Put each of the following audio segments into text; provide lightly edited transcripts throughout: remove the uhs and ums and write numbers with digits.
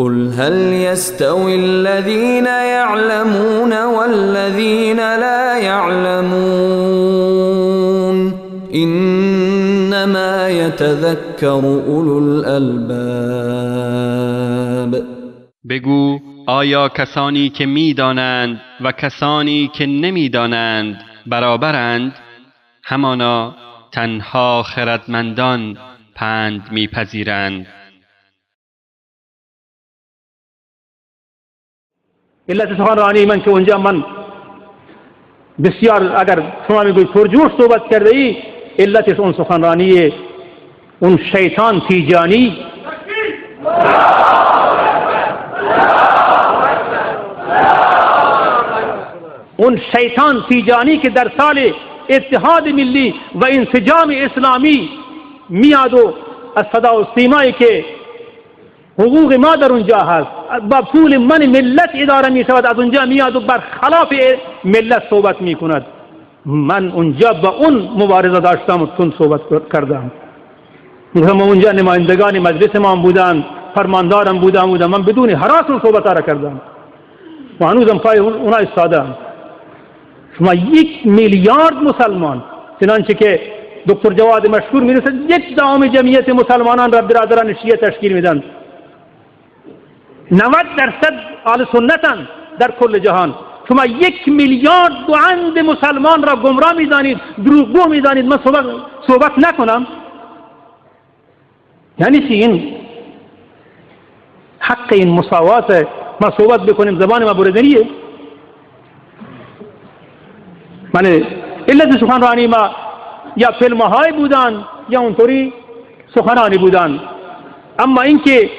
قل هل يستوي الذين يعلمون والذين لا يعلمون إنما يتذكر أولو الألباب. بگو آیا کسانی که می‌دانند و کسانی که نمی‌دانند برابرند؟ همانا تنها خردمندان پند می‌پذیرند. علت سخنرانی من که اونجا من بسیار اگر شما میگوید پرجوش صحبت کرده ای، علتش اون سخنرانی اون شیطان تیجانی اون شیطان تیجانی که در سال اتحاد ملی و انسجام اسلامی میاد و از صدا و سیمایی که حقوق ما در اونجا هست با پول من ملت اداره می شود، از اونجا میاد و برخلاف ملت صحبت می کند. من اونجا با اون مبارزه داشتم و تون صحبت کردم. ما اونجا نمایندگان مجلس ما بودن، فرماندارم بودم من بدون هراس اون صحبت را کردم و هنوزم پای اونا ایستادم. شما 1 میلیارد مسلمان، چنانچه که دکتر جواد مشکور می رسد 1/10 جمعیت مسلمانان را برادران شیعه تشکیل میدن. 90% آل سنتن در کل جهان. شما 1 میلیارد دوند مسلمان را گمراه میدانید، دروغگو میدانید. من صحبت نکنم یعنی چی؟ این حق این مساوات ما صحبت بکنیم زبان ما بریدنیه؟ من علت سخنرانی ما یا فیلم های بودن یا اونطوری سخنانی بودن. اما اینکه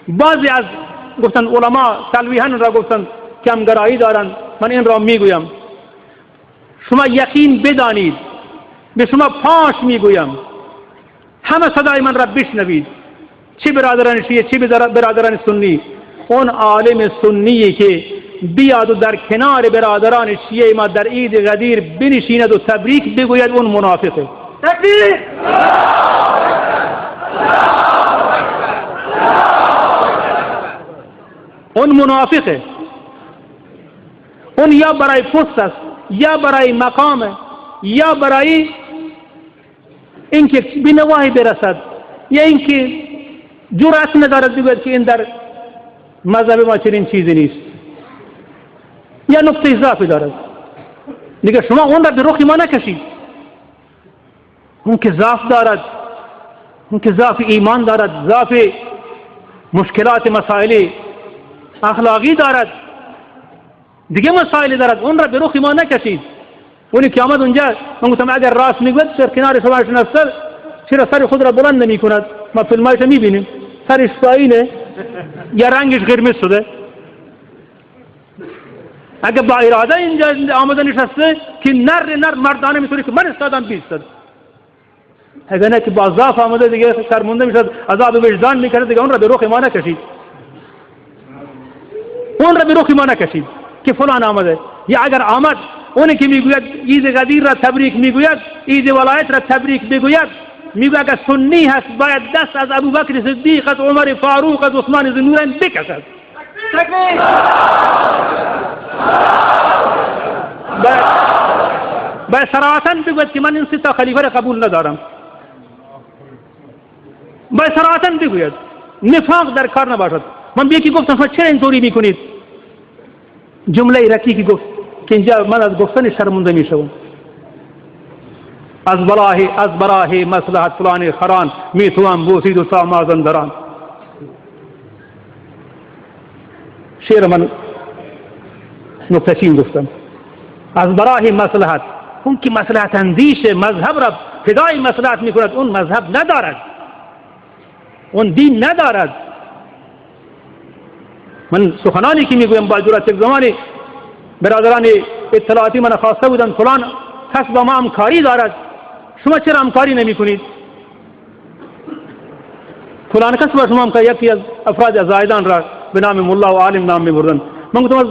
بعضی از گفتن علما تلویحاً را گفتن کمگرایی دارن، من این را میگویم شما یقین بدانید، به شما پاش میگویم همه صدای من را بشنوید، چه برادران شیعه چه برادران سنی. اون عالم سنی که بیاد و در کنار برادران شیعه ما در عید غدیر بنشیند و تبریک بگوید، اون منافقه. تکبیر! اون منافقه. اون یا برای پست است یا برای مقامه یا برای اینکه بنواهی برسد یا اینکه جرأت ندارد بگوید که این در مذهب ما چنین چیزی نیست یا نقطه اضافی دارد. دیگه شما اون را به رخ ما نکشید. اون که ضعف دارد، اون که ضعف ایمان دارد، ضعف مشکلات مسائل اخلاقی دارد، دیگه مسائل دارد، اون را به رخ ما نکشید. اونی که آمد اونجا من گفتم اگر راست میگوید در کنار شما نشسته چرا سر خود را بلند نمی کند؟ ما فیلمایش میبینیم سرش پایینه یا رنگش قرمز شده. اگر با اراده اینجا آمده نشسته که نر مردانه میتونی که من استادم بیستد، اگر نه که با ضعف آمده دیگه سرمونده میشد، عذاب وجدان میکرد، دیگه اون را به رخ ما نکشید. اون را به رخ ما نکشید که فلان آمده. یا اگر آمد اونی که میگوید عید غدیر را تبریک میگوید، عید ولایت را تبریک بگوید، میگوید اگر سنی هست باید دست از ابوبکر صدیق، از عمر فاروق، از عثمان ذوالنورین بکشد. باید صراحتاً بگوید که من این 3 خلیفه را قبول ندارم. باید صراحتاً بگوید، نفاق در کار نباشد. من به یکی گفتم شما چرا اینطوری میکنید؟ جمله رقیقی گفت که اینجا من از گفتن شرمنده میشوم. از براه مصلحت فلان خران میتوان بوسید و تا مازندران. شعر من نکته‌چین گفتم. از براه مصلحت، اون که مصلحت اندیش مذهب را فدای مصلحت میکند، اون مذهب ندارد، اون دین ندارد. من سخنانی که میگویم با جرأت یک زمانی برادران اطلاعاتی من خواسته بودن فلان کس با ما همکاری دارد، شما چرا همکاری نمی کنید؟ فلان کس با شما همکاری، یکی از افراد از زاهدان را به نام ملا و عالم نام میبردن. من گفتم از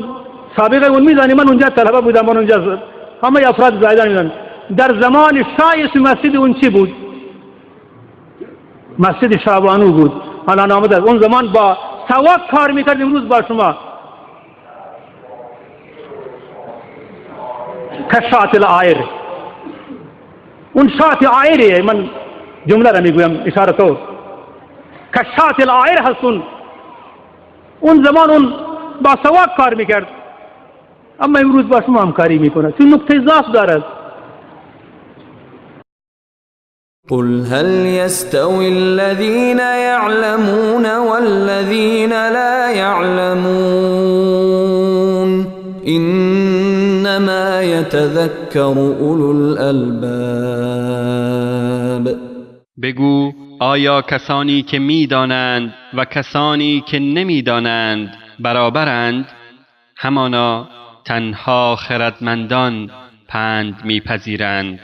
سابقه اون میدانی من اونجا طلبه بودم، من اونجا همه افراد زاهدان میدن. در زمان شایست مسجد اون چی بود؟ مسجد شعبانو بود. الان آمده اون زمان با سواد کار میکرد امروز با شما کشات العایر، اون شات عایره، من جمله را میگویم اشاره تو، کشات العایر هستون. اون زمان اون با سواد کار میکرد، اما امروز با شما همکاری میکنه. چون نقطه ضعف دارد. قل هل يستوي الذين يعلمون والذين لا يعلمون إنما يتذكر أولو الألباب. بگو آیا کسانی که میدانند و کسانی که نمیدانند برابرند؟ همانا تنها خردمندان پند میپذیرند.